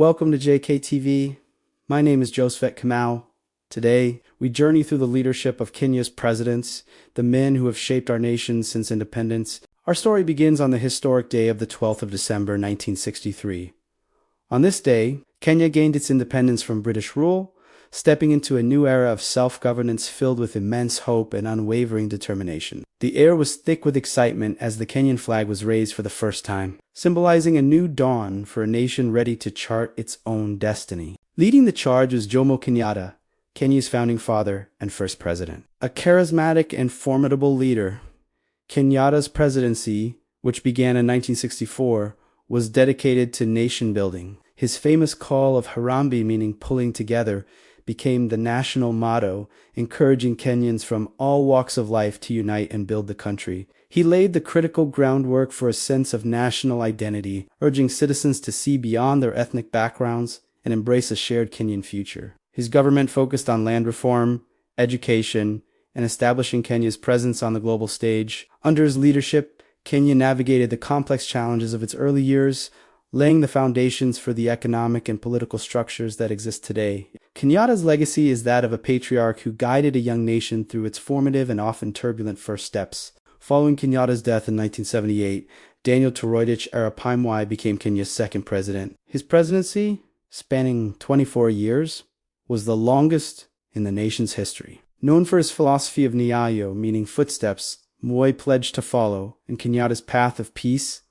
Welcome to JKTV. My name is Josephat Kamau. Today, we journey through the leadership of Kenya's presidents, the men who have shaped our nation since independence. Our story begins on the historic day of the 12th of December, 1963. On this day, Kenya gained its independence from British rule, stepping into a new era of self-governance filled with immense hope and unwavering determination. The air was thick with excitement as the Kenyan flag was raised for the first time, symbolizing a new dawn for a nation ready to chart its own destiny. Leading the charge was Jomo Kenyatta, Kenya's founding father and first president. A charismatic and formidable leader, Kenyatta's presidency, which began in 1964, was dedicated to nation building. His famous call of Harambee, meaning pulling together, became the national motto, encouraging Kenyans from all walks of life to unite and build the country. He laid the critical groundwork for a sense of national identity, urging citizens to see beyond their ethnic backgrounds and embrace a shared Kenyan future. His government focused on land reform, education, and establishing Kenya's presence on the global stage. Under his leadership, Kenya navigated the complex challenges of its early years, laying the foundations for the economic and political structures that exist today. Kenyatta's legacy is that of a patriarch who guided a young nation through its formative and often turbulent first steps. Following Kenyatta's death in 1978, Daniel Toroitich arap Moi became Kenya's second president. His presidency, spanning 24 years, was the longest in the nation's history. Known for his philosophy of Nyayo, meaning footsteps, Moi pledged to follow in Kenyatta's path of peace,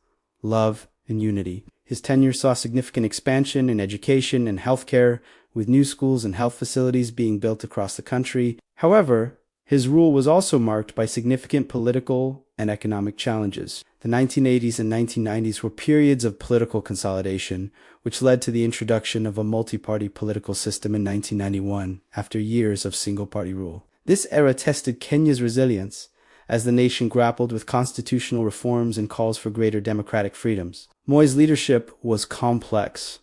love, and unity. His tenure saw significant expansion in education and healthcare, with new schools and health facilities being built across the country. However, his rule was also marked by significant political and economic challenges. The 1980s and 1990s were periods of political consolidation, which led to the introduction of a multi-party political system in 1991, after years of single-party rule. This era tested Kenya's resilience, as the nation grappled with constitutional reforms and calls for greater democratic freedoms. Moi's leadership was complex,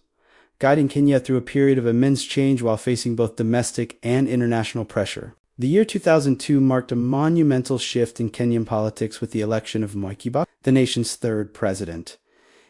guiding Kenya through a period of immense change while facing both domestic and international pressure. The year 2002 marked a monumental shift in Kenyan politics with the election of Mwai Kibaki, the nation's third president.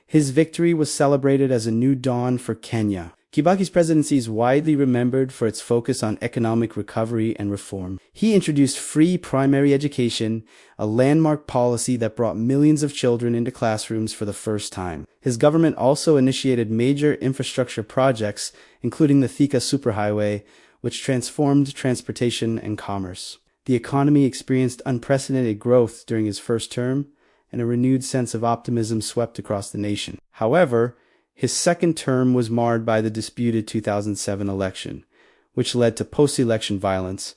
His victory was celebrated as a new dawn for Kenya. Kibaki's presidency is widely remembered for its focus on economic recovery and reform. He introduced free primary education, a landmark policy that brought millions of children into classrooms for the first time. His government also initiated major infrastructure projects, including the Thika Superhighway, which transformed transportation and commerce. The economy experienced unprecedented growth during his first term, and a renewed sense of optimism swept across the nation. However, his second term was marred by the disputed 2007 election, which led to post-election violence,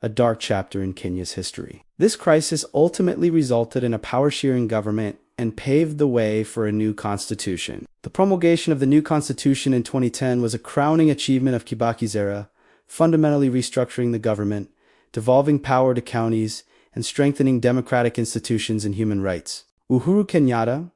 a dark chapter in Kenya's history. This crisis ultimately resulted in a power-sharing government and paved the way for a new constitution. The promulgation of the new constitution in 2010 was a crowning achievement of Kibaki's era, fundamentally restructuring the government, devolving power to counties, and strengthening democratic institutions and human rights. Uhuru Kenyatta,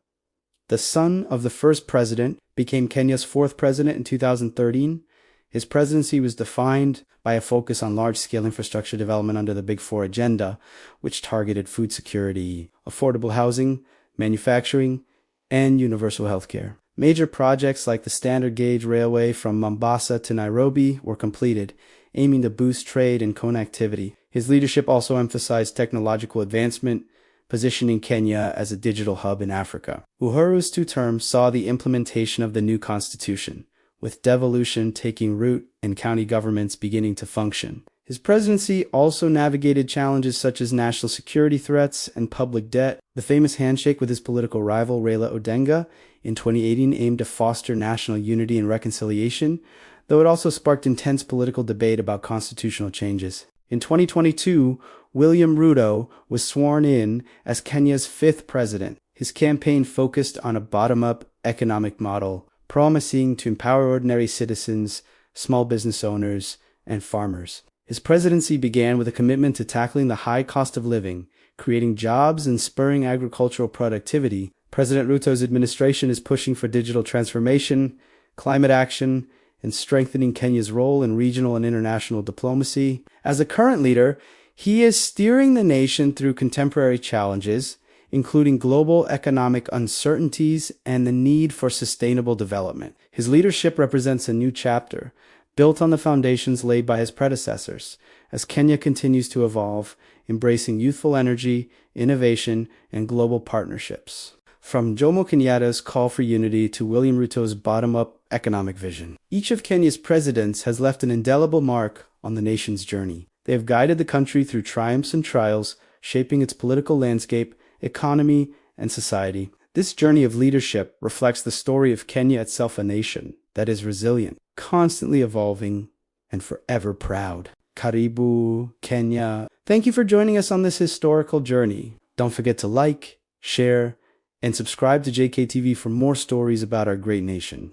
the son of the first president, became Kenya's fourth president in 2013. His presidency was defined by a focus on large-scale infrastructure development under the Big Four agenda, which targeted food security, affordable housing, manufacturing, and universal healthcare. Major projects like the standard gauge railway from Mombasa to Nairobi were completed, aiming to boost trade and connectivity. His leadership also emphasized technological advancement, positioning Kenya as a digital hub in Africa. Uhuru's two terms saw the implementation of the new constitution, with devolution taking root and county governments beginning to function. His presidency also navigated challenges such as national security threats and public debt. The famous handshake with his political rival Raila Odinga in 2018 aimed to foster national unity and reconciliation, though it also sparked intense political debate about constitutional changes. In 2022, William Ruto was sworn in as Kenya's fifth president. His campaign focused on a bottom-up economic model, promising to empower ordinary citizens, small business owners, and farmers. His presidency began with a commitment to tackling the high cost of living, creating jobs, and spurring agricultural productivity. President Ruto's administration is pushing for digital transformation, climate action, and strengthening Kenya's role in regional and international diplomacy. As a current leader, he is steering the nation through contemporary challenges, including global economic uncertainties and the need for sustainable development. His leadership represents a new chapter, built on the foundations laid by his predecessors, as Kenya continues to evolve, embracing youthful energy, innovation, and global partnerships. From Jomo Kenyatta's call for unity to William Ruto's bottom-up economic vision, each of Kenya's presidents has left an indelible mark on the nation's journey. They have guided the country through triumphs and trials, shaping its political landscape, economy, and society. This journey of leadership reflects the story of Kenya itself, a nation that is resilient, constantly evolving, and forever proud. Karibu, Kenya. Thank you for joining us on this historical journey. Don't forget to like, share, and subscribe to JKTV for more stories about our great nation.